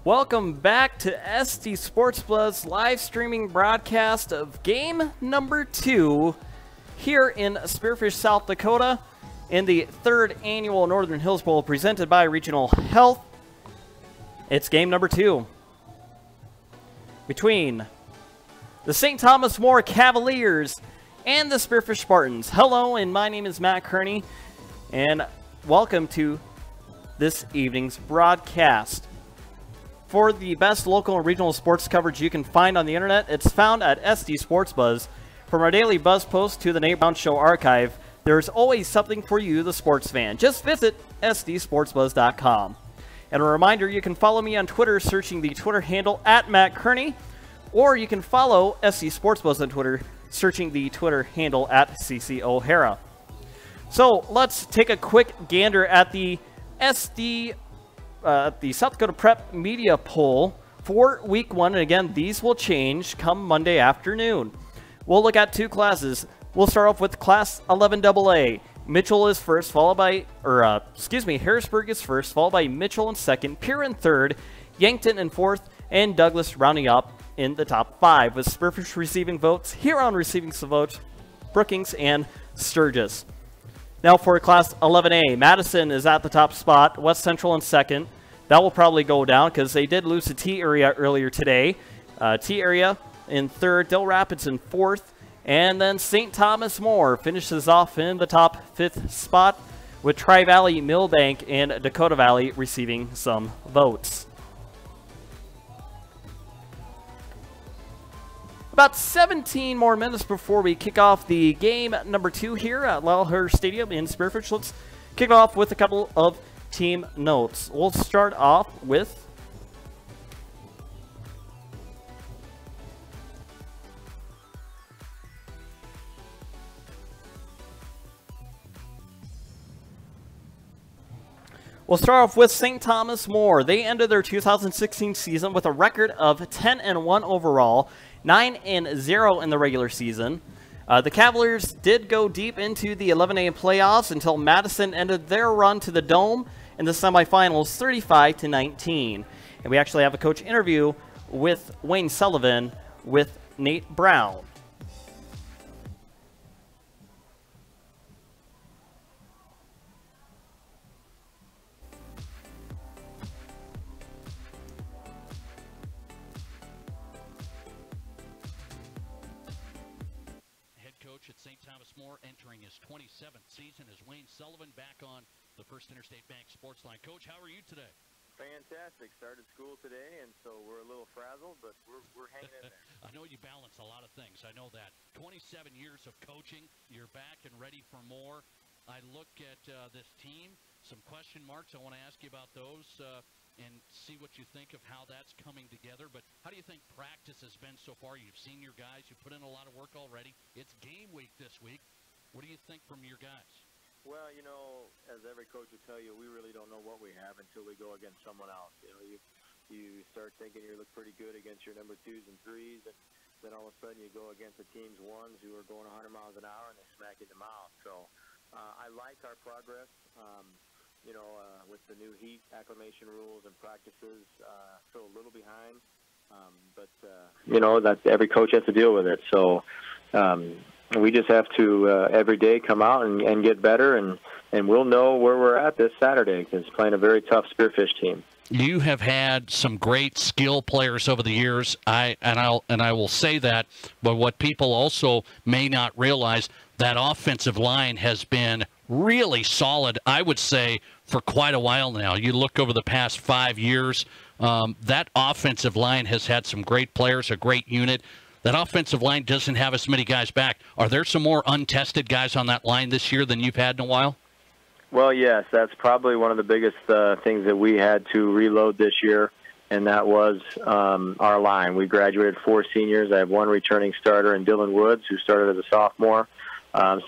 Welcome back to SD Sports Buzz live streaming broadcast of game number 2 here in Spearfish, South Dakota in the 3rd annual Northern Hills Bowl presented by Regional Health. It's game number 2 between the St. Thomas More Cavaliers and the Spearfish Spartans. Hello, and my name is Matt Kearney, and welcome to this evening's broadcast. For the best local and regional sports coverage you can find on the internet, it's found at SD Sports Buzz. From our daily buzz post to the Nate Brown Show archive, there's always something for you, the sports fan. Just visit sdsportsbuzz.com. And a reminder, you can follow me on Twitter searching the Twitter handle at Matt Kearney, or you can follow SD Sports Buzz on Twitter searching the Twitter handle at CC O'Hara. So let's take a quick gander at the the South Dakota Prep Media Poll for Week 1. And again, these will change come Monday afternoon. We'll look at 2 classes. We'll start off with Class 11AA. Mitchell is first, followed by, Harrisburg is first, followed by Mitchell in second, Pierre in third, Yankton in fourth, and Douglas rounding up in the top 5, with Spearfish receiving votes, Huron receiving some votes, Brookings, and Sturgis. Now for Class 11A, Madison is at the top spot, West Central in second. That will probably go down because they did lose to T-Area earlier today. T-Area in third, Dill Rapids in fourth, and then St. Thomas More finishes off in the top 5th spot, with Tri-Valley, Millbank, and Dakota Valley receiving some votes. About 17 more minutes before we kick off the game number 2 here at Lyle-Hurd Stadium in Spearfish. Let's kick it off with a couple of team notes. We'll start off with St. Thomas More. They ended their 2016 season with a record of 10-1 overall, 9-0 in the regular season. The Cavaliers did go deep into the 11A playoffs until Madison ended their run to the Dome in the semifinals 35-19. And we actually have a coach interview with Wayne Sullivan with Nate Brown. At St. Thomas More, entering his 27th season, is Wayne Sullivan back on the First Interstate Bank Sports Line. Coach, how are you today? Fantastic. Started school today, and so we're a little frazzled, but we're hanging in there. I know you balance a lot of things. I know that. 27 years of coaching. You're back and ready for more. I look at this team, some question marks. I want to ask you about those and see what you think of how that's coming together. But how do you think practice has been so far? You've seen your guys. You put in a lot of work already. It's game week this week. What do you think from your guys? Well, you know, as every coach will tell you, we really don't know what we have until we go against someone else. You know, you start thinking you look pretty good against your number 2s and 3s, and then all of a sudden you go against the team's 1s who are going 100 miles an hour and they smack you in the mouth. So I like our progress. You know, with the new heat acclimation rules and practices, still a little behind. But you know, that's every coach has to deal with it. So we just have to every day come out and get better, and we'll know where we're at this Saturday because it's playing a very tough Spearfish team. You have had some great skill players over the years. I will say that, but what people also may not realize, that offensive line has been really solid, I would say, for quite a while now. You look over the past 5 years, that offensive line has had some great players, a great unit. That offensive line doesn't have as many guys back. Are there some more untested guys on that line this year than you've had in a while? Well, yes, that's probably one of the biggest things that we had to reload this year, and that was our line. We graduated 4 seniors. I have 1 returning starter in Dylan Woods, who started as a sophomore.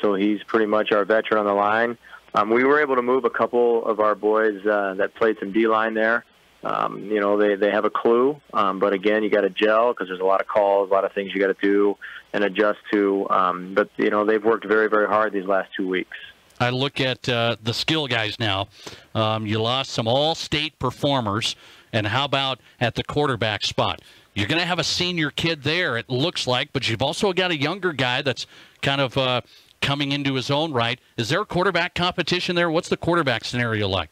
So he's pretty much our veteran on the line. We were able to move a couple of our boys that played some D-line there. You know, they have a clue, but again, you got to gel because there's a lot of calls, a lot of things you got to do and adjust to. But, you know, they've worked very, very hard these last 2 weeks. I look at the skill guys now. You lost some all-state performers, And how about at the quarterback spot? You're going to have a senior kid there, it looks like, but you've also got a younger guy that's kind of coming into his own right. Is there a quarterback competition there? What's the quarterback scenario like?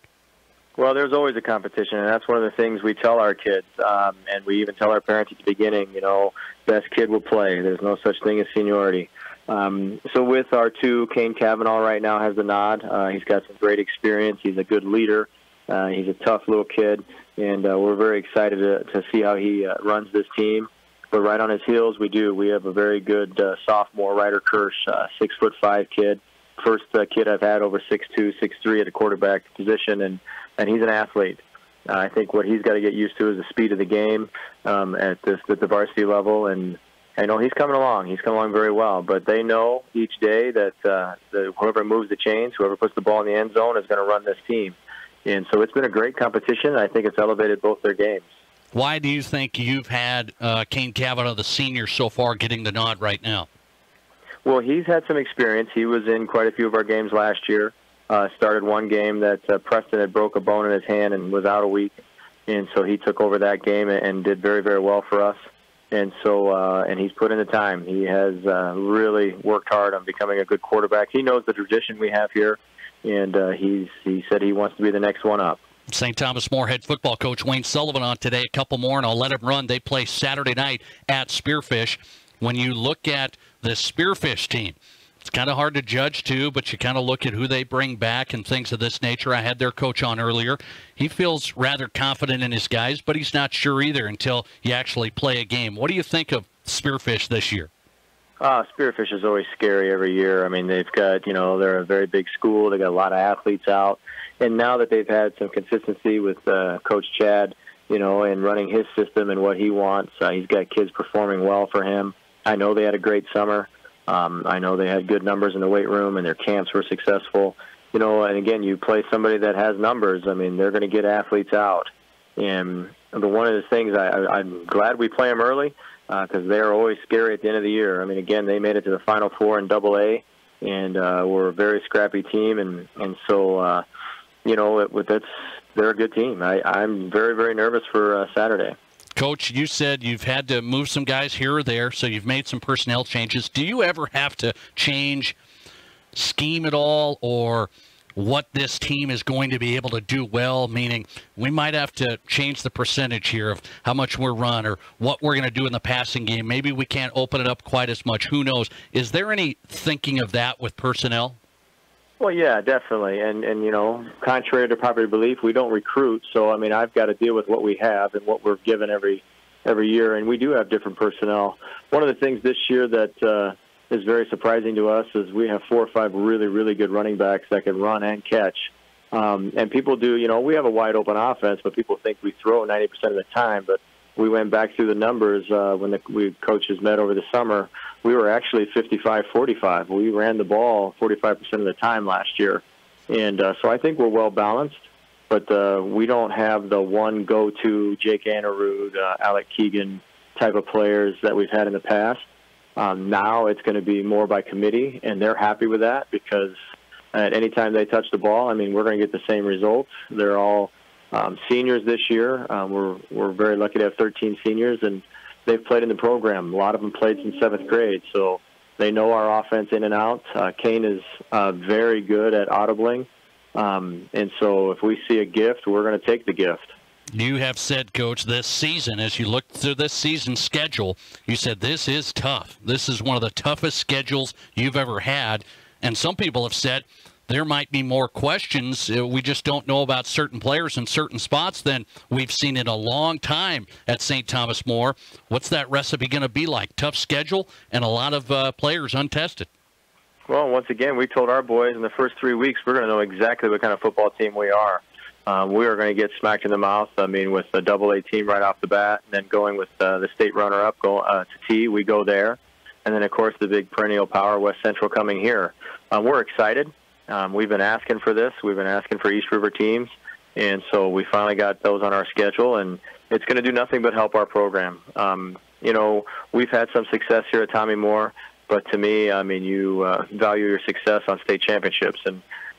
Well, there's always a competition, and that's one of the things we tell our kids, and we even tell our parents at the beginning, best kid will play. There's no such thing as seniority. So with our two, Kane Cavanaugh right now has the nod. He's got some great experience. He's a good leader. He's a tough little kid, and we're very excited to see how he runs this team. But right on his heels, we have a very good sophomore, Ryder Kirsch, 6'5" kid. First kid I've had over 6'2", 6'3" at the quarterback position, and he's an athlete. I think what he's got to get used to is the speed of the game at the varsity level, and I know he's coming along. He's coming along very well. But they know each day that whoever moves the chains, whoever puts the ball in the end zone is going to run this team. And so it's been a great competition. I think it's elevated both their games. Why do you think you've had Kane Cavanaugh, the senior, so far getting the nod right now? Well, he's had some experience. He was in quite a few of our games last year. Started one game that Preston had broke a bone in his hand and was out a week. And so he took over that game and did very, very well for us. And so and he's put in the time. He has really worked hard on becoming a good quarterback. He knows the tradition we have here, and he said he wants to be the next one up. St. Thomas More head football coach Wayne Sullivan on today. A couple more, and I'll let him run. They play Saturday night at Spearfish. When you look at the Spearfish team, it's kind of hard to judge, too, but you kind of look at who they bring back and things of this nature. I had their coach on earlier. He feels rather confident in his guys, but he's not sure either until you actually play a game. What do you think of Spearfish this year? Spearfish is always scary every year. I mean, they've got, they're a very big school. They got a lot of athletes out. And now that they've had some consistency with Coach Chad, and running his system and what he wants, he's got kids performing well for him. I know they had a great summer. I know they had good numbers in the weight room, and their camps were successful. And again, you play somebody that has numbers. I mean, they're going to get athletes out. And one of the things, I'm glad we play them early because they're always scary at the end of the year. I mean, again, they made it to the Final Four in AA, and we're a very scrappy team. And so, they're a good team. I'm very, very nervous for Saturday. Coach, you said you've had to move some guys here or there, so you've made some personnel changes. Do you ever have to change scheme at all, or what this team is going to be able to do well, meaning we might have to change the percentage here of how much we're run or what we're going to do in the passing game? Maybe we can't open it up quite as much. Who knows? Is there any thinking of that with personnel? Well, yeah, definitely. And contrary to popular belief, we don't recruit. So, I mean, I've got to deal with what we have and what we're given every year. And we do have different personnel. One of the things this year that is very surprising to us is we have 4 or 5 really, really good running backs that can run and catch. And people do, we have a wide open offense, but people think we throw 90% of the time. But we went back through the numbers when the coaches met over the summer. We were actually 55-45. We ran the ball 45% of the time last year. And so I think we're well-balanced, but we don't have the one go-to Jake Anerud, Alec Keegan type of players that we've had in the past. Now it's going to be more by committee, and they're happy with that because at any time they touch the ball, I mean, we're going to get the same results. They're all seniors this year. We're very lucky to have 13 seniors, and they've played in the program. A lot of them played since 7th grade, so they know our offense in and out. Kane is very good at audibling, and so if we see a gift, we're going to take the gift. You have said, Coach, this season, as you look through this season's schedule, you said this is tough. This is one of the toughest schedules you've ever had, and some people have said there might be more questions. We just don't know about certain players in certain spots than we've seen in a long time at St. Thomas More. What's that recipe going to be like? Tough schedule and a lot of players untested. Well, once again, we told our boys in the first 3 weeks we're going to know exactly what kind of football team we are. We are going to get smacked in the mouth, with the AA team right off the bat, and then going with the state runner-up to T, we go there. And then, of course, the big perennial power, West Central, coming here. We're excited. We've been asking for this. We've been asking for East River teams, and so we finally got those on our schedule, and it's going to do nothing but help our program. We've had some success here at Tommy Moore, but to me, you value your success on state championships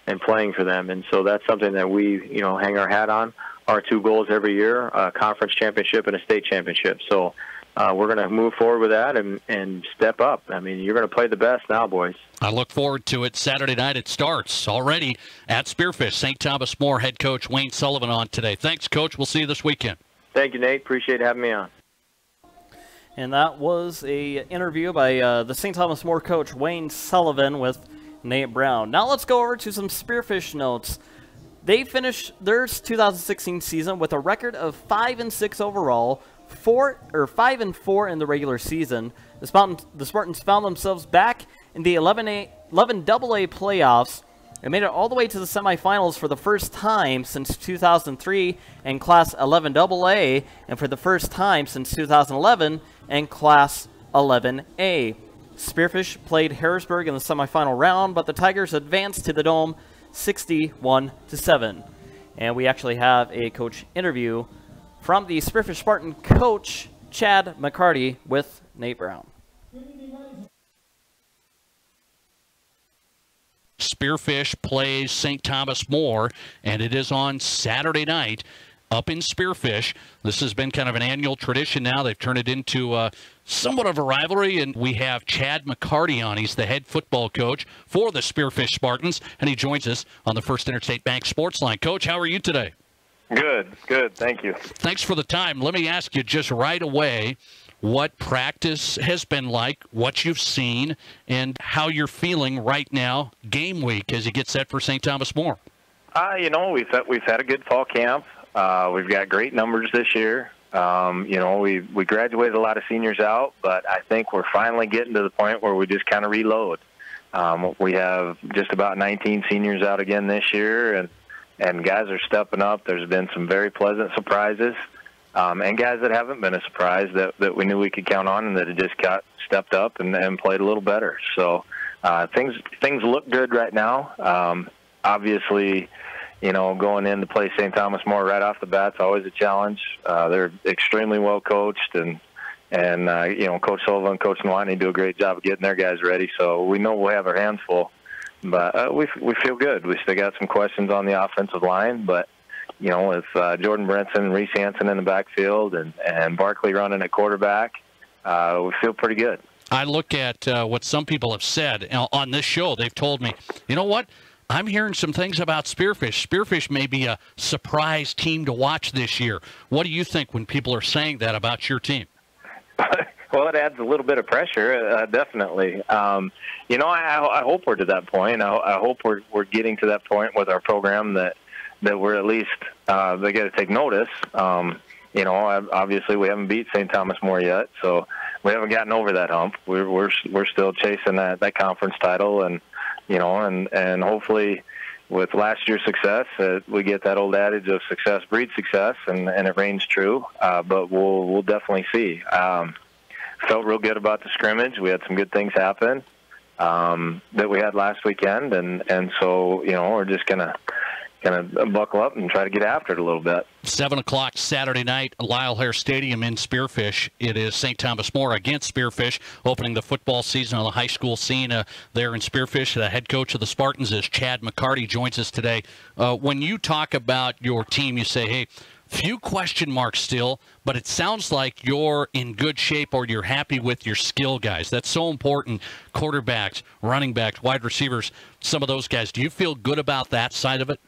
and playing for them, and so that's something that we, hang our hat on. our two goals every year, a conference championship and a state championship. So we're going to move forward with that and step up. I mean, you're going to play the best now, boys. I look forward to it. Saturday night it starts already at Spearfish. St. Thomas More head coach Wayne Sullivan on today. Thanks, Coach. We'll see you this weekend. Thank you, Nate. Appreciate having me on. And that was a interview by the St. Thomas More coach Wayne Sullivan with Nate Brown. Now let's go over to some Spearfish notes. They finished their 2016 season with a record of 5-6 overall, 5-4 in the regular season. The Spartans found themselves back in the 11AA playoffs and made it all the way to the semifinals for the first time since 2003 in Class 11AA, and for the first time since 2011 in Class 11A. Spearfish played Harrisburg in the semifinal round, but the Tigers advanced to the Dome 61-7. And we actually have a coach interview from the Spearfish Spartan coach, Chad McCarty, with Nate Brown. Spearfish plays St. Thomas More, and it is on Saturday night up in Spearfish. This has been kind of an annual tradition now. They've turned it into somewhat of a rivalry, and we have Chad McCarty on. He's the head football coach for the Spearfish Spartans, and he joins us on the First Interstate Bank Sports Line. Coach, how are you today? Good. Thank you. Thanks for the time. Let me ask you just right away what practice has been like, what you've seen, and how you're feeling right now, game week, as you get set for St. Thomas More. We've had a good fall camp. We've got great numbers this year. We graduated a lot of seniors out, but I think we're finally getting to the point where we just kind of reload. We have just about 19 seniors out again this year, and guys are stepping up. There's been some very pleasant surprises, and guys that haven't been a surprise that we knew we could count on and that had just stepped up and played a little better. So things look good right now. Obviously, going in to play St. Thomas More right off the bat is always a challenge. They're extremely well coached, and Coach Sullivan and Coach Nwani do a great job of getting their guys ready. So we know we'll have our hands full, but we feel good. We still got some questions on the offensive line, but with Jordan Brinson, Reese Hansen in the backfield, and Barkley running at quarterback, we feel pretty good. I look at what some people have said on this show. They've told me, you know what? I'm hearing some things about Spearfish. Spearfish may be a surprise team to watch this year. What do you think when people are saying that about your team? Well, it adds a little bit of pressure, definitely. I hope we're to that point. I hope we're getting to that point with our program that we're at least they got to take notice. Obviously we haven't beat St. Thomas More yet, so we haven't gotten over that hump. We're still chasing that conference title, and hopefully with last year's success, we get that old adage of success breeds success, and it reigns true. But we'll definitely see. Felt real good about the scrimmage. We had some good things happen that we had last weekend, and so we're just gonna buckle up and try to get after it a little bit. 7 o'clock Saturday night, Lyle Hare Stadium in Spearfish. It is St. Thomas More against Spearfish, opening the football season on the high school scene there in Spearfish. The head coach of the Spartans is Chad McCarty, joins us today. When you talk about your team, you say, hey, few question marks still, but it sounds like you're in good shape or you're happy with your skill guys. That's so important. Quarterbacks, running backs, wide receivers, some of those guys. Do you feel good about that side of it?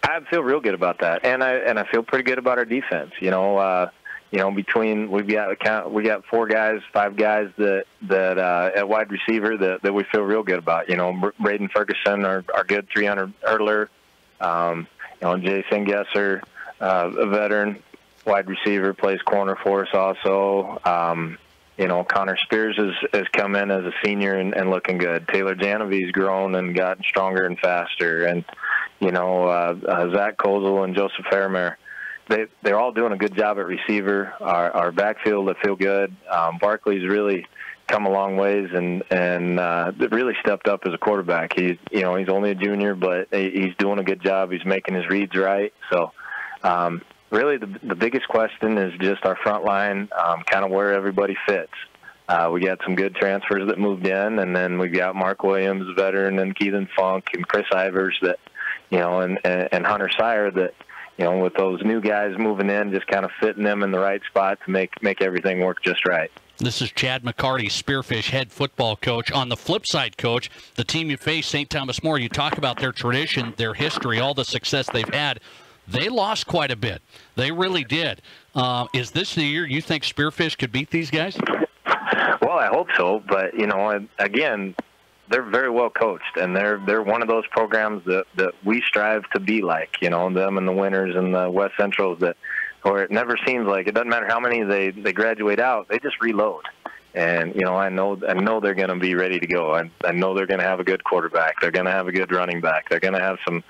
I feel real good about that, and I feel pretty good about our defense. Between we got 5 guys that at wide receiver that we feel real good about. Braden Ferguson, our good 300 hurdler. Jason Gesser, a veteran wide receiver, plays corner for us also. Connor Spears has come in as a senior and looking good. Taylor Janovy's grown and gotten stronger and faster, and Zach Kozel and Joseph Fairmare, they're all doing a good job at receiver. Our backfield, I feel good. Barkley's really come a long ways and really stepped up as a quarterback. He's only a junior, but he's doing a good job. He's making his reads right. So really the biggest question is just our front line, kind of where everybody fits. We got some good transfers that moved in, and then we got Mark Williams, a veteran, and Keelan Funk and Chris Ivers that, and Hunter Sire that, with those new guys moving in, just kind of fitting them in the right spot to make everything work just right. This is Chad McCarty, Spearfish head football coach. On the flip side, Coach, the team you face, St. Thomas More, you talk about their tradition, their history, all the success they've had. They lost quite a bit. They really did. Is this the year you think Spearfish could beat these guys? Well, I hope so. But, again, they're very well coached, and they're one of those programs that we strive to be like, them and the Winners and the West Centrals, where it never seems like, it doesn't matter how many they graduate out, they just reload. And, I know they're going to be ready to go. I know they're going to have a good quarterback. They're going to have a good running back. They're going to have some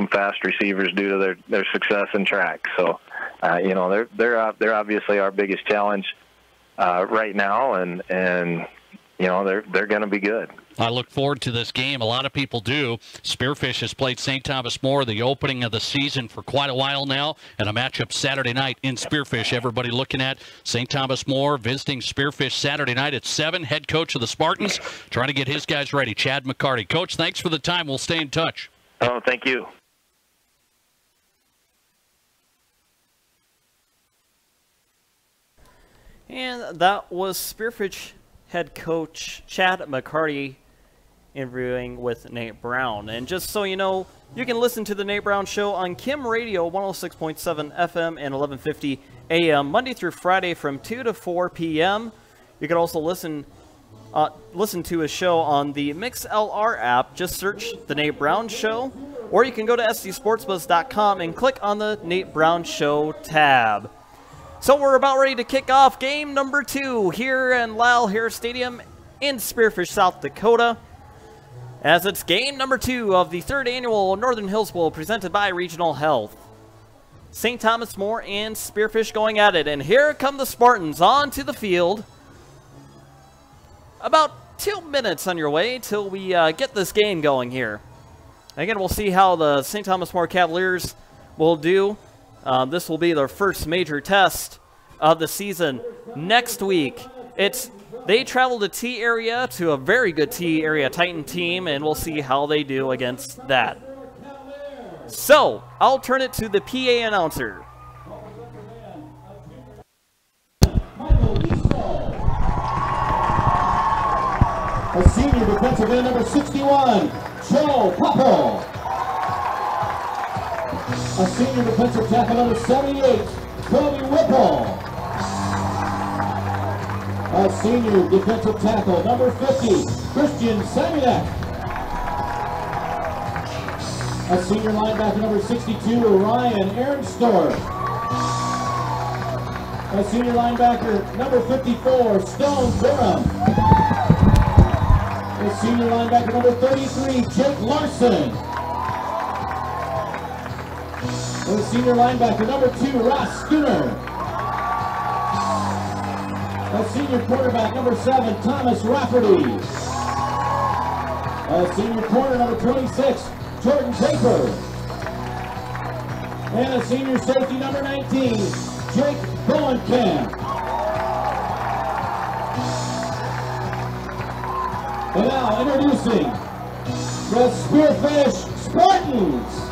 fast receivers due to their success in track. So, they're obviously our biggest challenge right now, and they're going to be good. I look forward to this game. A lot of people do. Spearfish has played St. Thomas More the opening of the season for quite a while now, and a matchup Saturday night in Spearfish. Everybody looking at St. Thomas More visiting Spearfish Saturday night at 7. Head coach of the Spartans trying to get his guys ready, Chad McCarty. Coach, thanks for the time. We'll stay in touch. Oh, thank you. And that was Spearfish head coach Chad McCarty interviewing with Nate Brown. And just so you know, you can listen to the Nate Brown Show on Kim Radio 106.7 FM and 1150 AM Monday through Friday from 2 to 4 p.m. You can also listen to his show on the MixLR app. Just search the Nate Brown Show, or you can go to SCSportsBuzz.com and click on the Nate Brown Show tab. So we're about ready to kick off game number 2 here in Lyle Harris Stadium in Spearfish, South Dakota, as it's game number 2 of the 3rd annual Northern Hills Bowl presented by Regional Health. St. Thomas More and Spearfish going at it, and here come the Spartans onto the field. About 2 minutes on your way till we get this game going here. Again, we'll see how the St. Thomas More Cavaliers will do. This will be their first major test of the season. Next week, they travel to T area, to a very good T area Titan team, and we'll see how they do against that. So, I'll turn it to the PA announcer. A senior defensive end number 61, Joe Popple. A senior defensive tackle number 78, Cody Whipple. A senior defensive tackle number 50, Christian Samuelak. A senior linebacker number 62, Ryan Arenstorff. A senior linebacker number 54, Stone Durham. A senior linebacker number 33, Jake Larson. The senior linebacker, number 2, Ross Schooner. A senior quarterback, number 7, Thomas Rafferty. A senior corner, number 26, Jordan Draper. And a senior safety, number 19, Jake Bowenkamp. And now introducing the Spearfish Spartans.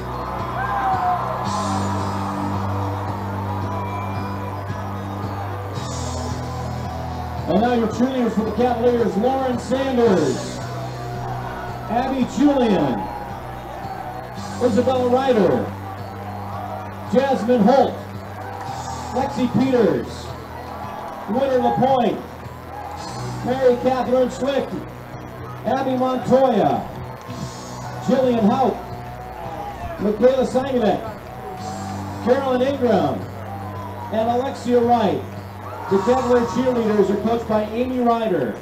And now your cheerleaders for the Cavaliers, Lauren Sanders, Abby Julian, Isabella Ryder, Jasmine Holt, Lexi Peters, Winter LaPointe, Mary Catherine Schlick, Abby Montoya, Jillian Houck, Michaela Simonette, Carolyn Ingram, and Alexia Wright. The Cavalier cheerleaders are coached by Amy Ryder.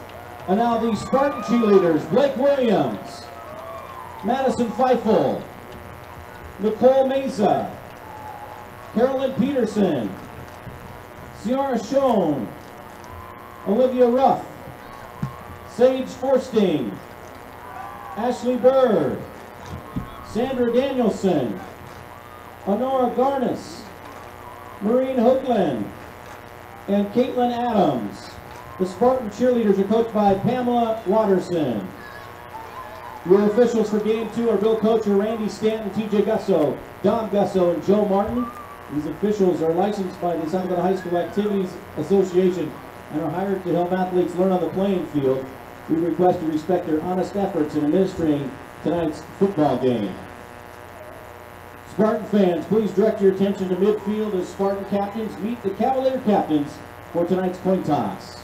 And now the Spartan cheerleaders, Blake Williams, Madison Feifel, Nicole Mesa, Carolyn Peterson, Ciara Schoen, Olivia Ruff, Sage Forsting, Ashley Bird, Sandra Danielson, Honora Garnis, Maureen Hoagland, and Caitlin Adams. The Spartan cheerleaders are coached by Pamela Watterson. Your officials for Game 2 are Bill Kocher, Randy Stanton, TJ Gusso, Dom Gusso, and Joe Martin. These officials are licensed by the South Dakota High School Activities Association and are hired to help athletes learn on the playing field. We request you respect their honest efforts in administering tonight's football game. Spartan fans, please direct your attention to midfield as Spartan captains meet the Cavalier captains for tonight's coin toss.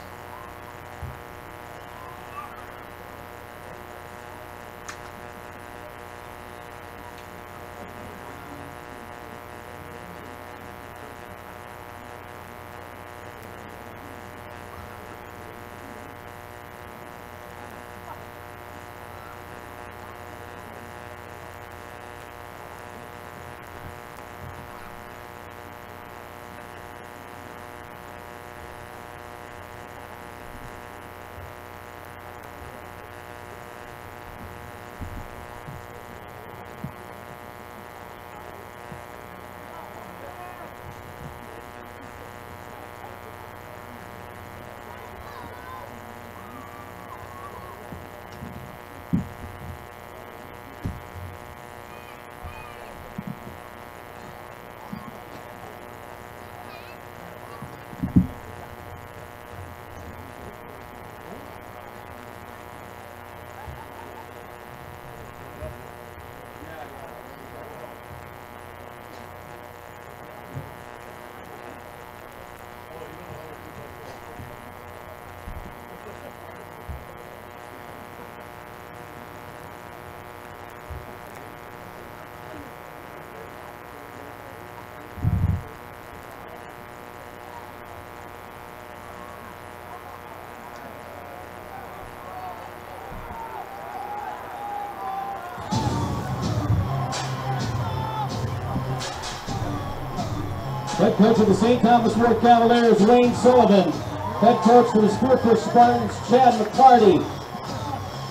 Head coach of the St. Thomas More Cavaliers, Wayne Sullivan. Head coach for the Spearfish Spartans, Chad McCarty.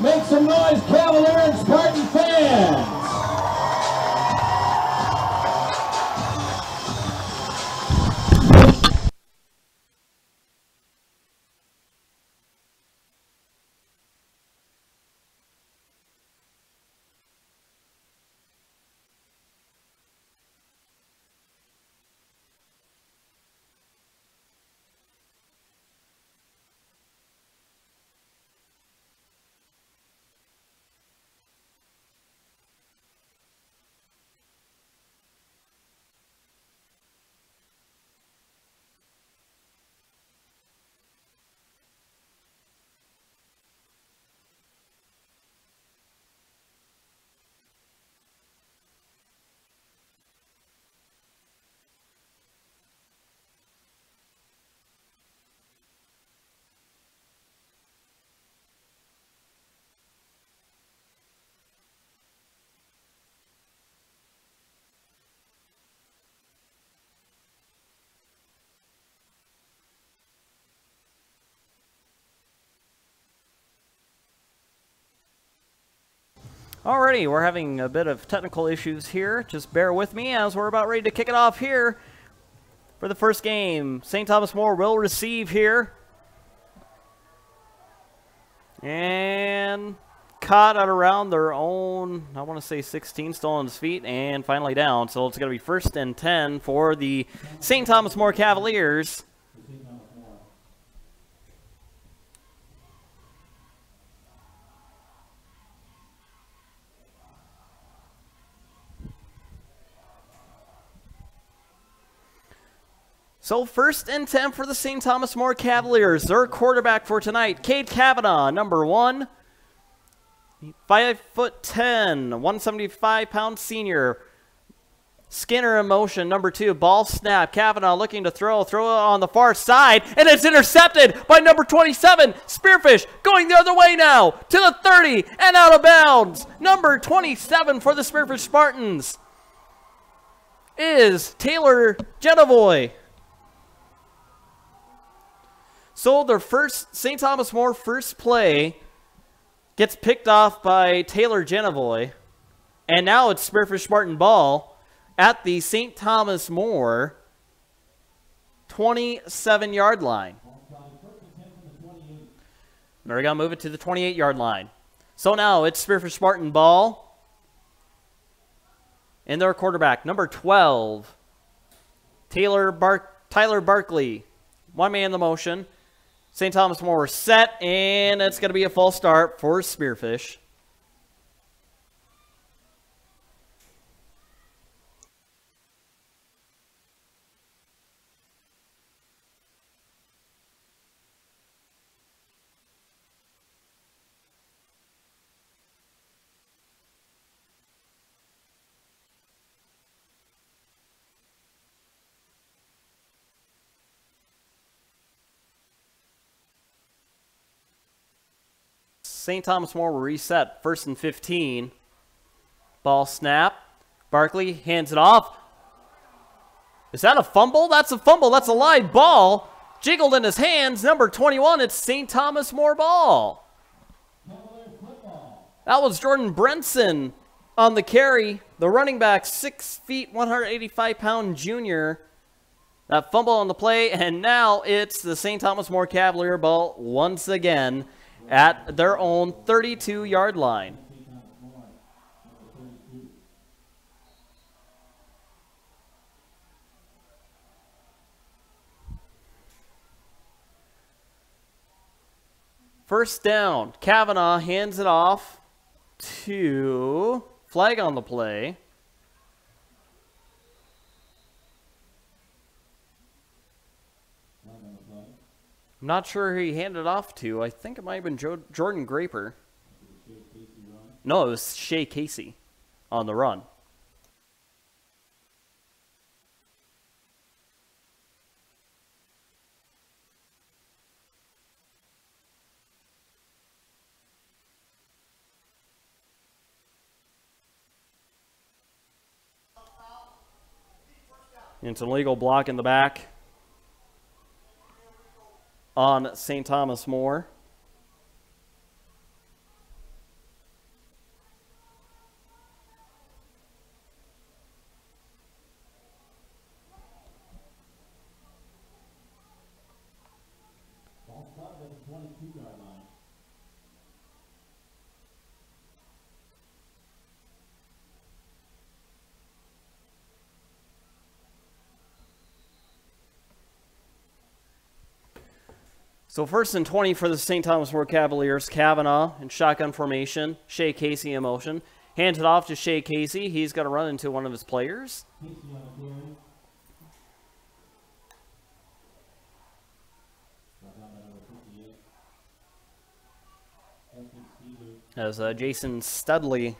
Make some noise, Cavalier and Spartan fans! Alrighty, we're having a bit of technical issues here. Just bear with me as we're about ready to kick it off here for the first game. St. Thomas More will receive here. And caught at around their own, I want to say 16, still on his feet, and finally down. So it's going to be 1st and 10 for the St. Thomas More Cavaliers. So 1st and 10 for the St. Thomas More Cavaliers. Their quarterback for tonight, Cade Kavanaugh, number 1. 5'10", 175-pound senior. Skinner in motion, number 2. Ball snap. Kavanaugh looking to throw it on the far side, and it's intercepted by number 27. Spearfish going the other way now to the 30 and out of bounds. Number 27 for the Spearfish Spartans is Taylor Genevoy. So their first, St. Thomas More first play gets picked off by Taylor Genevoy. And now it's Spearfish Spartan ball at the St. Thomas More 27-yard line. They're going to move it to the 28-yard line. So now it's Spearfish Spartan ball. And their quarterback, number 12. Tyler Barkley, one man in the motion. St. Thomas More set, and it's going to be a false start for Spearfish. St. Thomas More will reset. 1st and 15. Ball snap. Barkley hands it off. Is that a fumble? That's a fumble. That's a live ball. Jiggled in his hands. Number 21. It's St. Thomas More ball. That was Jordan Brenson on the carry. The running back, 6 feet, 185-pound junior. That fumble on the play, and now it's the St. Thomas More Cavalier ball once again at their own 32-yard line. First down, Kavanaugh hands it off to flag on the play. I'm not sure who he handed it off to. I think it might have been Jordan Graper. No, it was Shea Casey on the run. It's an illegal block in the back on St. Thomas More. So 1st and 20 for the St. Thomas More Cavaliers. Kavanaugh in shotgun formation. Shea Casey in motion. Hands it off to Shea Casey. He's got to run into one of his players. As Jason Studley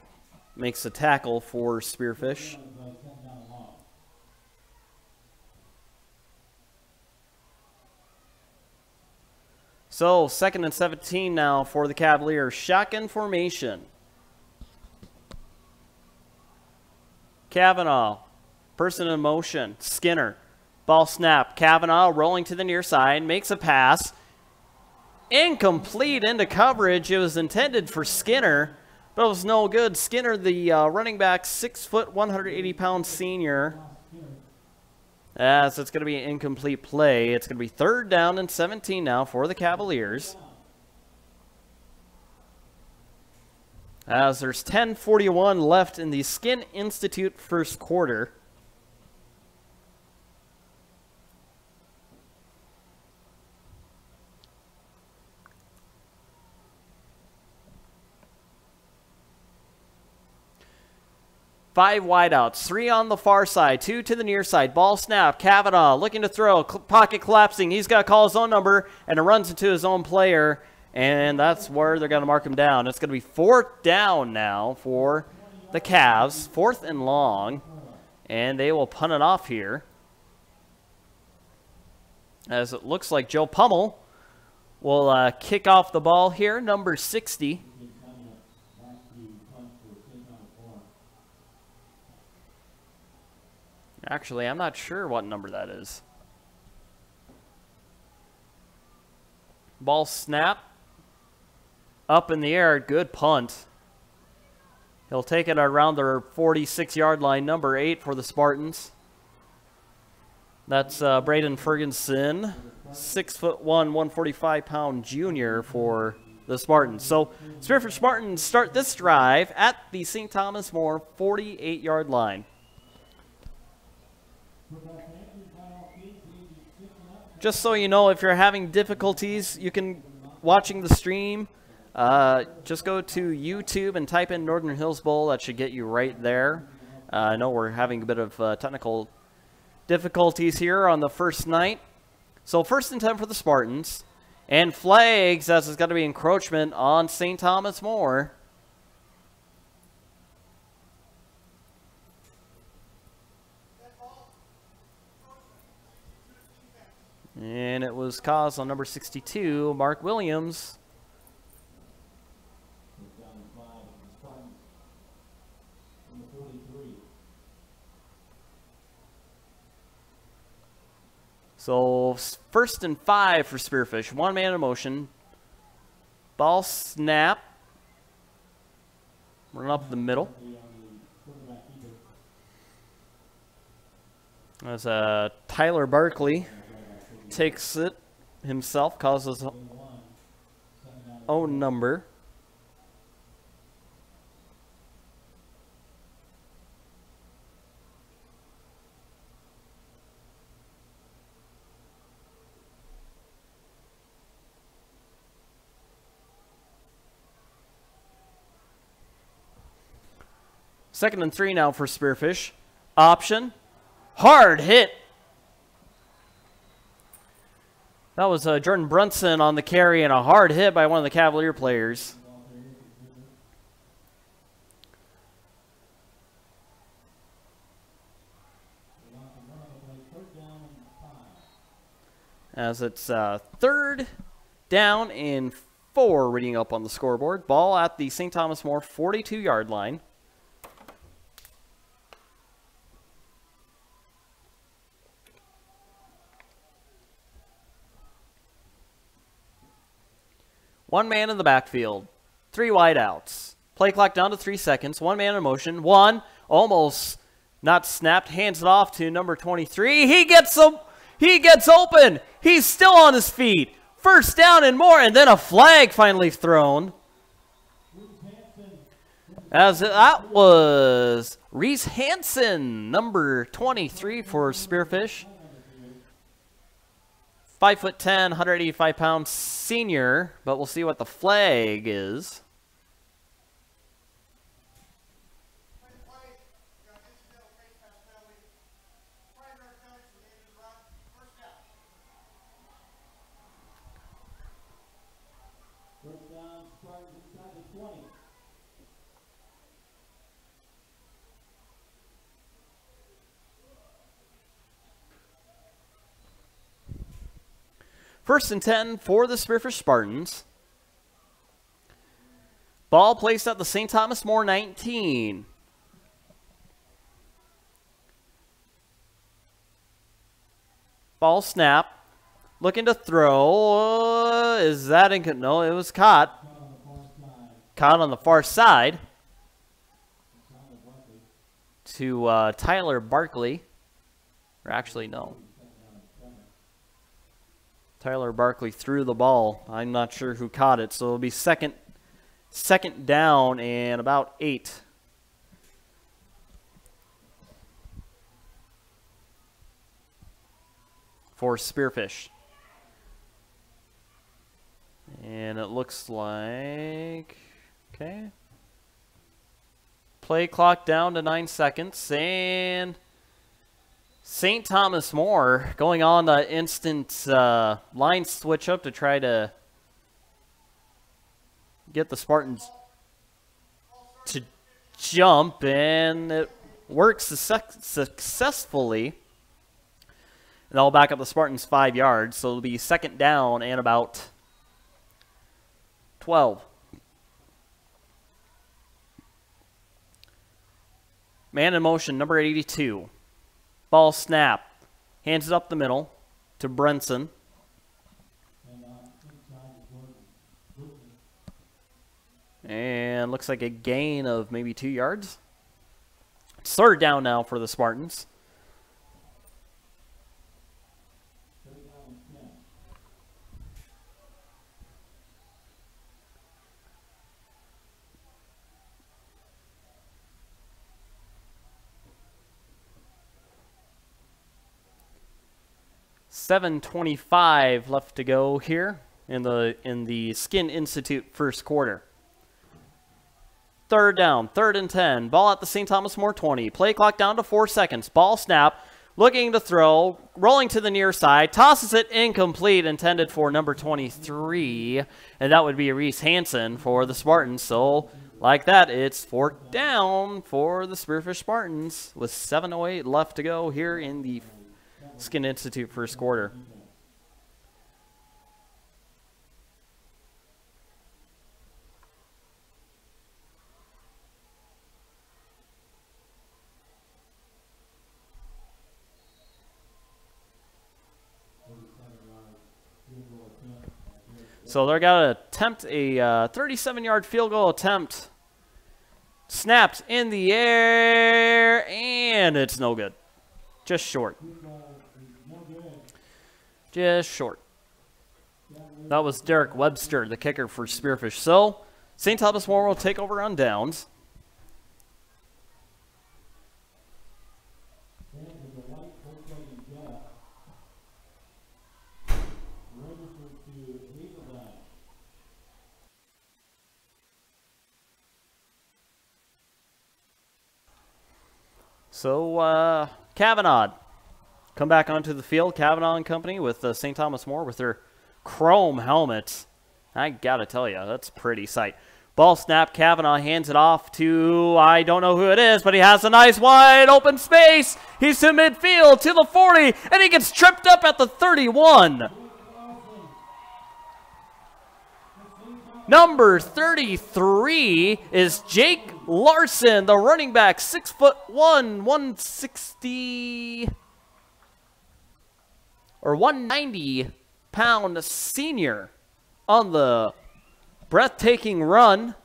makes a tackle for Spearfish. So 2nd and 17 now for the Cavaliers. Shotgun formation. Kavanaugh, person in motion. Skinner, ball snap. Kavanaugh rolling to the near side, makes a pass. Incomplete into coverage. It was intended for Skinner, but it was no good. Skinner, the running back, 6 foot, 180-pound senior. So it's going to be an incomplete play. It's going to be 3rd down and 17 now for the Cavaliers. As there's 10:41 left in the Skin Institute first quarter. Five wideouts, 3 on the far side, 2 to the near side. Ball snap, Kavanaugh looking to throw, pocket collapsing. He's got to call his own number, and it runs into his own player, and that's where they're going to mark him down. It's going to be 4th down now for the Cavs, 4th and long, and they will punt it off here. As it looks like Joe Pummel will kick off the ball here, number 60. Actually, I'm not sure what number that is. Ball snap. Up in the air. Good punt. He'll take it around their 46-yard line. Number 8 for the Spartans. That's Braden Ferguson. 6'1", 145-pound junior for the Spartans. So Spearfish Spartans start this drive at the St. Thomas More 48-yard line. just so you know, if you're having difficulties, you can watching the stream. Just go to YouTube and type in Northern Hills Bowl. That should get you right there. I know we're having a bit of technical difficulties here on the first night. So 1st and 10 for the Spartans. And flags, as it's got to be encroachment on St. Thomas More. And it was caused on number 62, Mark Williams. So 1st and 5 for Spearfish. 1 man in motion. Ball snap. Run up the middle. As Tyler Barkley takes it himself, causes his own number. Second and 3 now for Spearfish. Option. Hard hit. That was Jordan Brunson on the carry and a hard hit by one of the Cavalier players. As it's 3rd down and 4 reading up on the scoreboard. Ball at the St. Thomas More 42-yard line. One man in the backfield. 3 wide outs. Play clock down to 3 seconds. 1 man in motion. 1 almost not snapped. Hands it off to number 23. He gets open. He's still on his feet. 1st down and more, and then a flag finally thrown. As that was Reese Hansen, number 23 for Spearfish. 5'10", 185-pound senior, but we'll see what the flag is. First and 10 for the Spearfish Spartans. Ball placed at the St. Thomas More 19. Ball snap. Looking to throw. Is that incomplete? No, it was caught. Caught on the far side. To Tyler Barkley. Or actually, no. Tyler Barkley threw the ball. I'm not sure who caught it, so it'll be second down and about 8. For Spearfish. And it looks like, okay. Play clock down to 9 seconds, and St. Thomas More going on the instant line switch up to try to get the Spartans to jump, and it works successfully. And they'll back up the Spartans 5 yards, so it'll be second down and about 12. Man in motion, number 82. Ball snap. Hands it up the middle to Brenson. And looks like a gain of maybe 2 yards. It's third down now for the Spartans. 7:25 left to go here in the Skin Institute first quarter. Third down, 3rd and 10. Ball at the St. Thomas More 20. Play clock down to 4 seconds. Ball snap, looking to throw, rolling to the near side, tosses it incomplete, intended for number 23, and that would be Reese Hansen for the Spartans. So, like that, it's 4th down for the Spearfish Spartans with 7:08 left to go here in the Skin Institute first quarter. So they're going to attempt a 37-yard field goal attempt. Snapped in the air, and it's no good. Just short. Just short. That was Derek Webster, the kicker for Spearfish. So St. Thomas More will take over on downs. So, Kavanaugh come back onto the field. Kavanaugh and company with St. Thomas More with their chrome helmets. I got to tell you, that's a pretty sight. Ball snap. Kavanaugh hands it off to, I don't know who it is, but he has a nice wide open space. He's to midfield to the 40, and he gets tripped up at the 31. Number 33 is Jake Larson, the running back, 6'1", 160 or 190-pound senior on the breathtaking run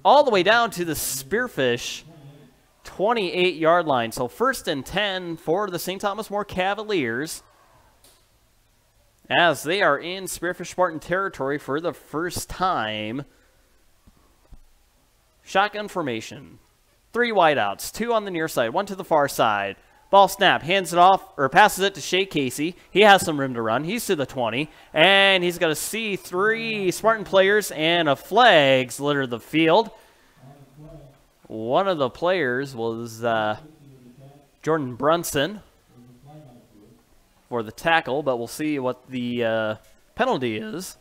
all the way down to the Spearfish 28-yard line. So 1st and 10 for the St. Thomas More Cavaliers, as they are in Spearfish Spartan territory for the first time. Shotgun formation. 3 wideouts, 2 on the near side, 1 to the far side. Ball snap, hands it off, or passes it to Shea Casey. He has some room to run. He's to the 20, and he's going to see 3 Spartan players and a flags litter the field. One of the players was Jordan Brunson for the tackle, but we'll see what the penalty is.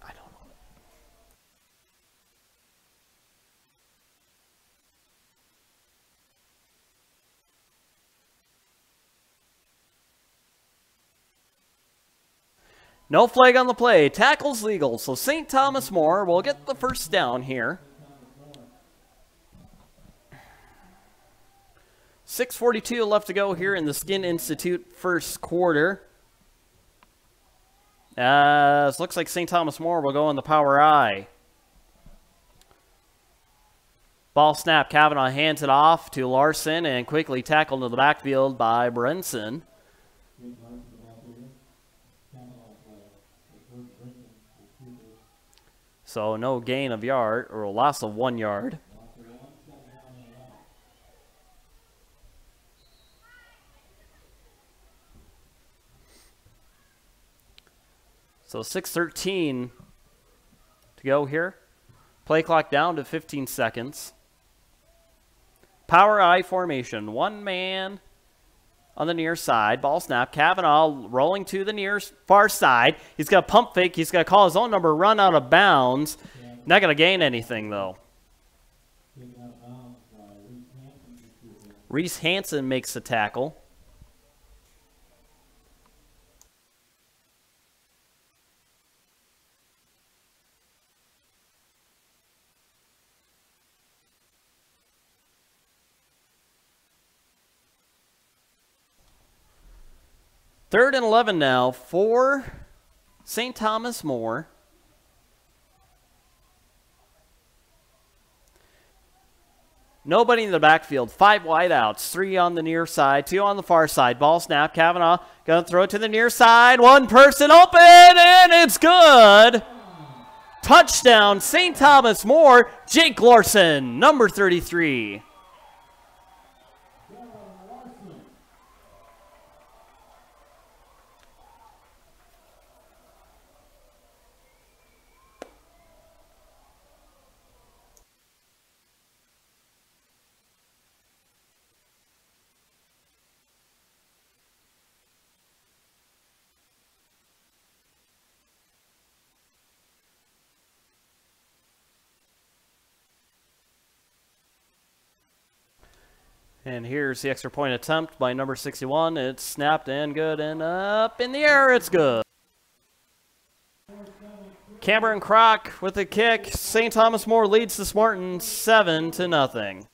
I don't know. No flag on the play. Tackle's legal, so St. Thomas More will get the first down here. 6:42 left to go here in the Skin Institute first quarter. It looks like St. Thomas More will go on the power I. Ball snap. Kavanaugh hands it off to Larson and quickly tackled to the backfield by Brenson. So no gain of yard, or a loss of 1 yard. So 6:13 to go here. Play clock down to 15 seconds. Power I formation. 1 man on the near side. Ball snap. Kavanaugh rolling to the near far side. He's got a pump fake. He's got to call his own number, run out of bounds. Not going to gain anything, though. Reese Hansen makes the tackle. Third and 11 now for St. Thomas More. Nobody in the backfield. 5 wideouts. 3 on the near side. 2 on the far side. Ball snap. Kavanaugh going to throw it to the near side. 1 person open, and it's good. Touchdown, St. Thomas More, Jake Larson, number 33. And here's the extra point attempt by number 61. It's snapped and good and up in the air. It's good. Cameron Kroc with a kick. St. Thomas More leads the Spartans 7-0.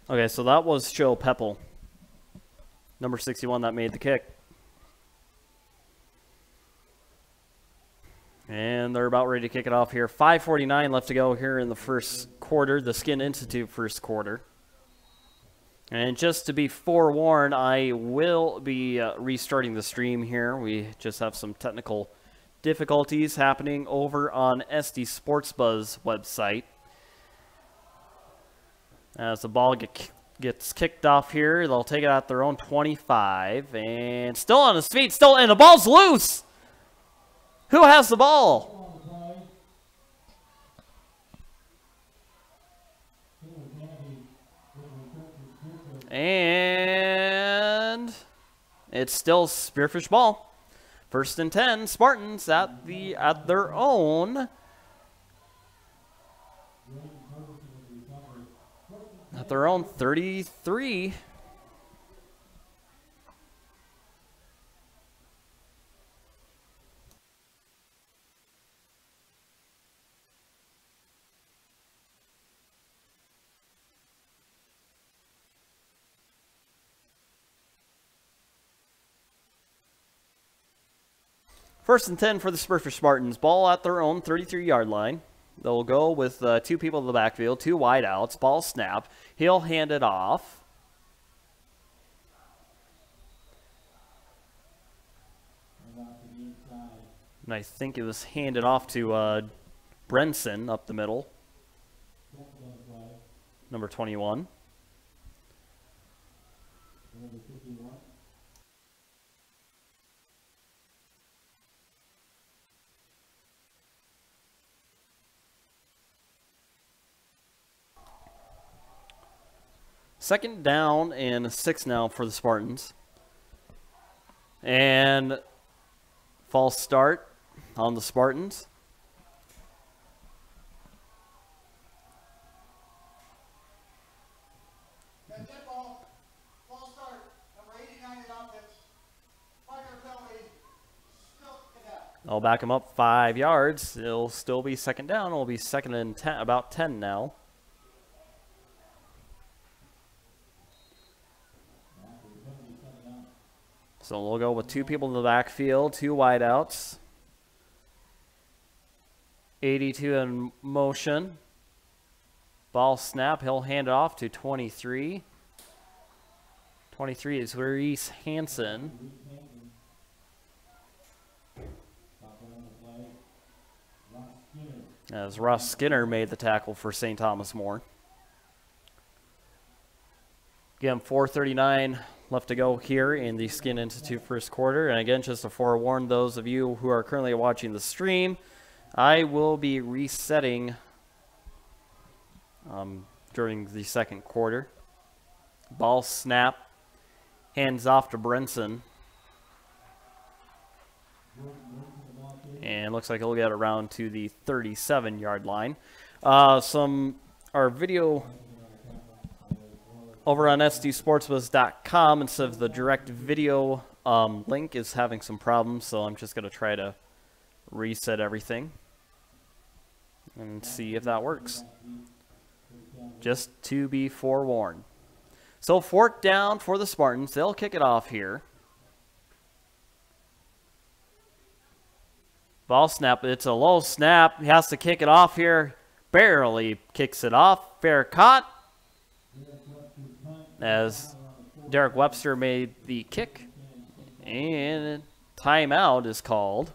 Okay, so that was Joe Peppel, number 61, that made the kick. And they're about ready to kick it off here. 5:49 left to go here in the first quarter, the Skin Institute first quarter. And just to be forewarned, I will be restarting the stream here. We just have some technical difficulties happening over on SD Sports Buzz website. As the ball gets kicked off here, they'll take it at their own 25. And still on his feet, and the ball's loose! Who has the ball? And it's still Spearfish ball. 1st and 10, Spartans at their own. At their own 33. First and 10 for the Spearfish Spartans. Ball at their own 33-yard line. They'll go with 2 people in the backfield, 2 wide outs. Ball snap. He'll hand it off. And I think it was handed off to Brenson up the middle. Number 21. Second down and 6 now for the Spartans. And false start on the Spartans. False start. Number 89 in offense. Fire penalty. Still I'll back him up 5 yards. It'll still be second down. It'll be second and 10, about 10 now. So we'll go with 2 people in the backfield, 2 wideouts. 82 in motion. Ball snap. He'll hand it off to 23. 23 is Reese Hansen. as Ross Skinner made the tackle for St. Thomas More. Again, 4:39 left to go here in the Skin Institute first quarter. And again, just to forewarn those of you who are currently watching the stream, I will be resetting during the second quarter. Ball snap, hands off to Brinson. And looks like he'll get around to the 37-yard line. Our video over on SDSportsBuzz.com, instead of the direct video link, is having some problems, so I'm just going to try to reset everything and see if that works. Just to be forewarned. So 4th down for the Spartans. They'll kick it off here. Ball snap. It's a low snap. He has to kick it off here. Barely kicks it off. Fair caught. As Derek Webster made the kick. And timeout is called.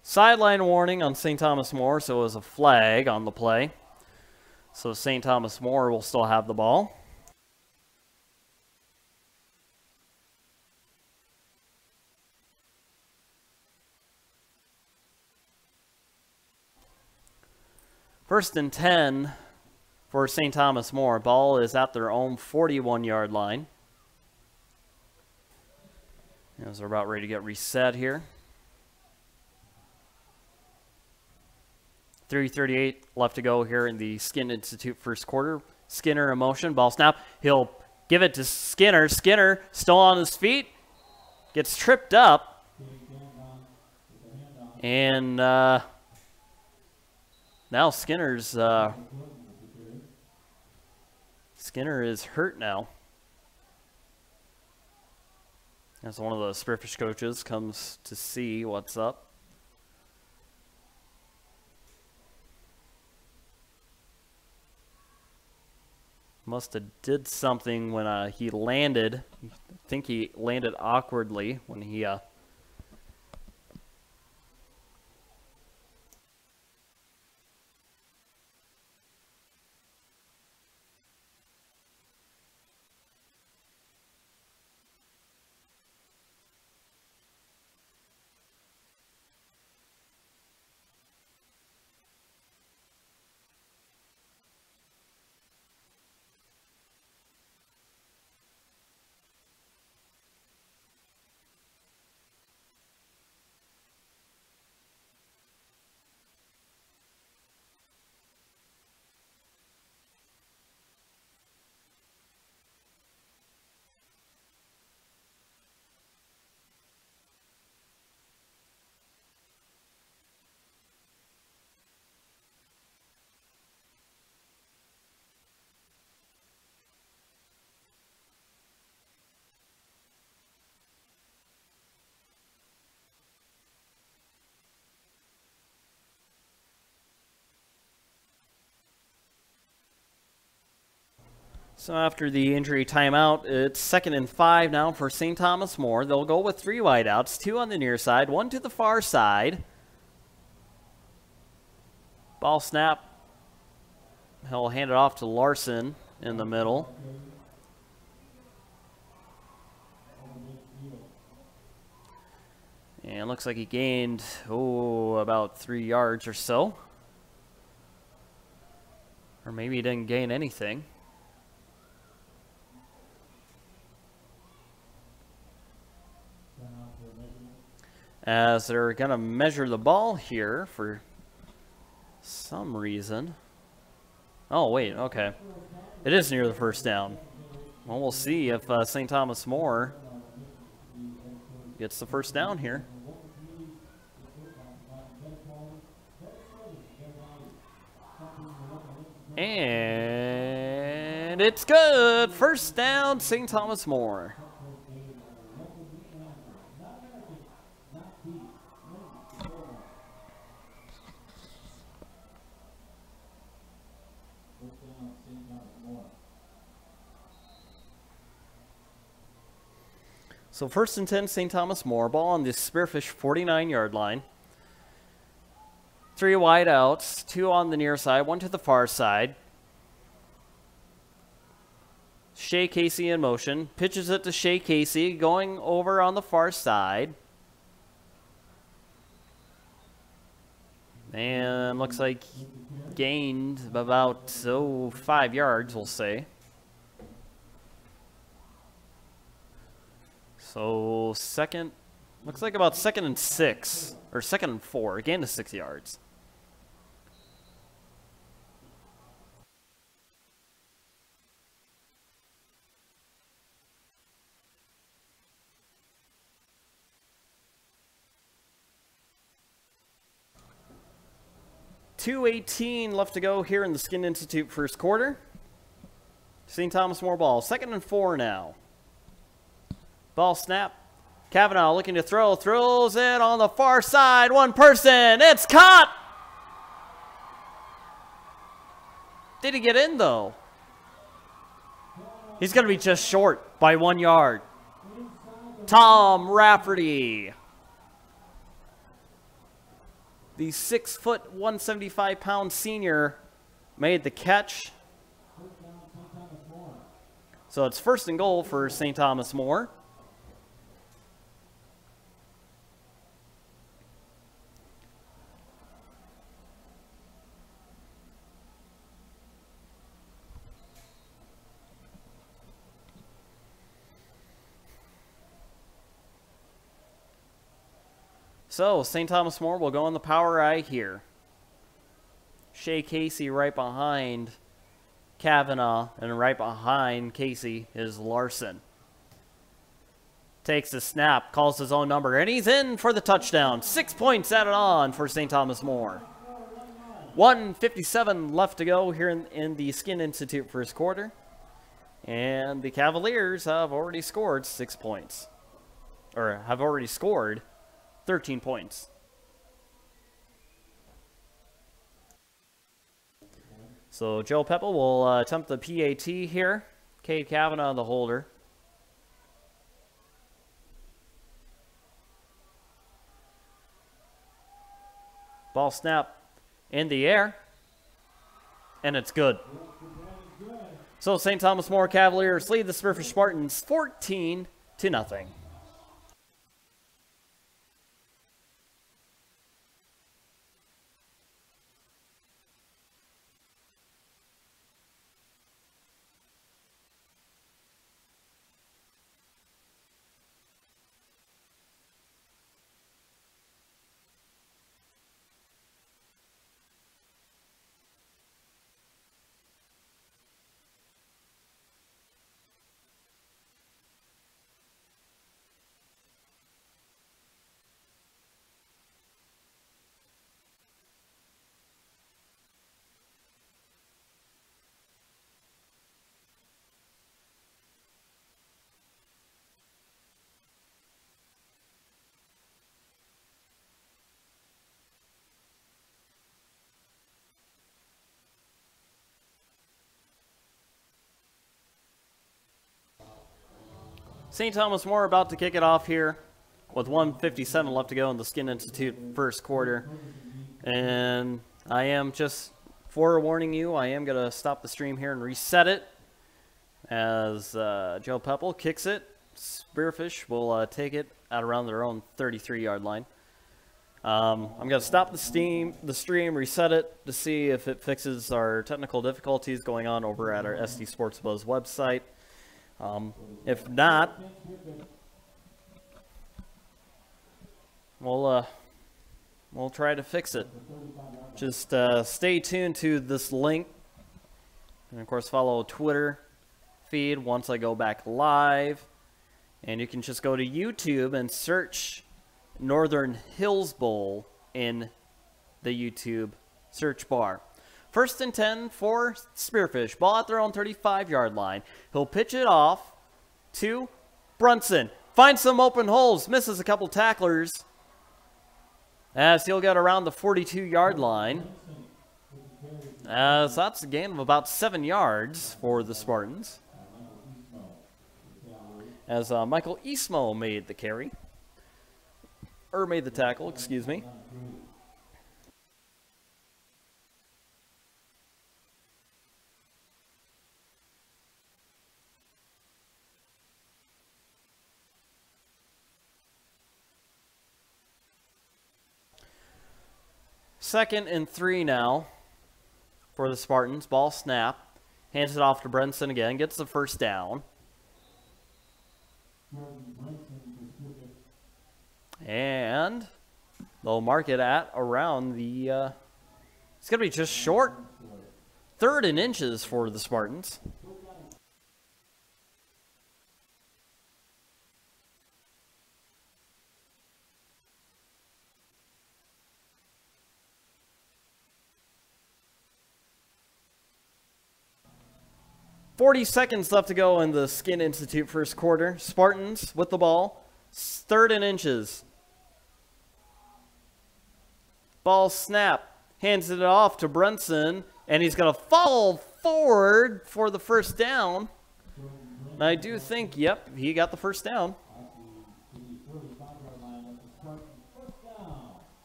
Sideline warning on St. Thomas More, so it was a flag on the play. So St. Thomas More will still have the ball. First and 10 for St. Thomas More. Ball is at their own 41-yard line. As they're about ready to get reset here. 3:38 left to go here in the Skin Institute first quarter. Skinner in motion, ball snap. He'll give it to Skinner. Skinner still on his feet. Gets tripped up. And now Skinner is hurt now. As one of the Spearfish coaches comes to see what's up. Must have did something when he landed. I think he landed awkwardly when he So after the injury timeout, it's 2nd and 5 now for St. Thomas More. They'll go with 3 wideouts, 2 on the near side, 1 to the far side. Ball snap. He'll hand it off to Larson in the middle. And looks like he gained, about 3 yards or so. Or maybe he didn't gain anything. As they're going to measure the ball here for some reason. Oh, wait, okay. It is near the first down. Well, we'll see if St. Thomas More gets the first down here. And it's good. First down, St. Thomas More. So first and 10, St. Thomas More. Ball on the Spearfish 49-yard line. 3 wide outs, 2 on the near side, 1 to the far side. Shea Casey in motion. Pitches it to Shea Casey, going over on the far side. And looks like gained about 5 yards, we'll say. So second, looks like about 2nd and 6, or 2nd and 4, gain to 6 yards. .218 left to go here in the Skin Institute first quarter. St. Thomas More ball, 2nd and 4 now. Ball snap. Kavanaugh looking to throw. Throws it on the far side. One person. It's caught. Did he get in, though? He's going to be just short by 1 yard. Tom Rafferty. The 6-foot, 175-pound senior made the catch. So it's 1st and goal for St. Thomas More. So, St. Thomas More will go on the power I here. Shea Casey right behind Kavanaugh, and right behind Casey is Larson. Takes the snap, calls his own number, and he's in for the touchdown. 6 points added on for St. Thomas More. 1:57 left to go here in the Skin Institute first quarter. And the Cavaliers have already scored 6 points. Or have already scored 13 points. So Joe Peppel will attempt the PAT here. Cade Kavanaugh, the holder. Ball snap in the air. And it's good. So St. Thomas More Cavaliers lead the Spearfish Spartans 14-0. St. Thomas More about to kick it off here with 1:57 left to go in the Skin Institute first quarter. And I am just forewarning you, I am going to stop the stream here and reset it as Joe Peppel kicks it. Spearfish will take it at around their own 33-yard line. I'm going to stop the stream, reset it to see if it fixes our technical difficulties going on over at our SD Sports Buzz website. If not, we'll try to fix it. Just stay tuned to this link, and of course follow Twitter feed once I go back live. And you can just go to YouTube and search Northern Hills Bowl in the YouTube search bar. First and 10 for Spearfish. Ball at their own 35-yard line. He'll pitch it off to Brunson. Finds some open holes. Misses a couple tacklers as he'll get around the 42-yard line. So that's a gain of about 7 yards for the Spartans, as Michael Eastmo made the carry. Or made the tackle, excuse me. Second and 3 now for the Spartans. Ball snap. Hands it off to Brunson again. Gets the first down. And they'll mark it at around the, it's going to be just short. 3rd and inches for the Spartans. .40 seconds left to go in the Skin Institute first quarter. Spartans with the ball. 3rd and inches. Ball snap. Hands it off to Brunson. And he's going to fall forward for the first down. And I do think, yep, he got the first down.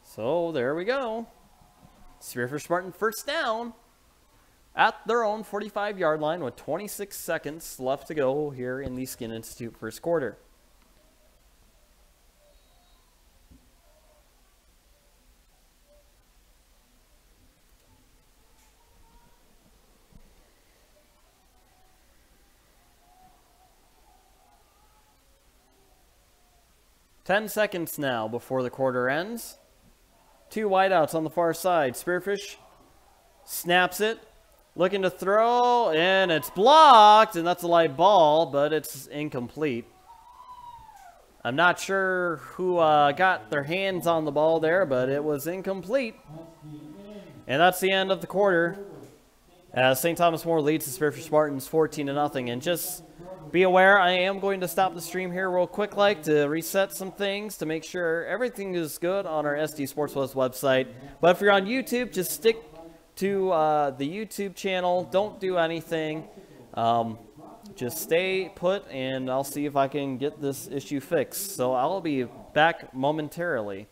So there we go. Spearfish Spartan first down at their own 45-yard line with 26 seconds left to go here in the Skin Institute first quarter. Ten seconds now before the quarter ends. 2 wideouts on the far side. Spearfish snaps it. Looking to throw, and it's blocked, and that's a light ball, but it's incomplete. I'm not sure who got their hands on the ball there, but it was incomplete. And that's the end of the quarter. St. Thomas More leads the Spearfish Spartans 14-0. And just be aware, I am going to stop the stream here real quick, to reset some things to make sure everything is good on our SD Sports West website. But if you're on YouTube, just stick to the YouTube channel. Don't do anything. Just stay put, and I'll see if I can get this issue fixed. So I'll be back momentarily.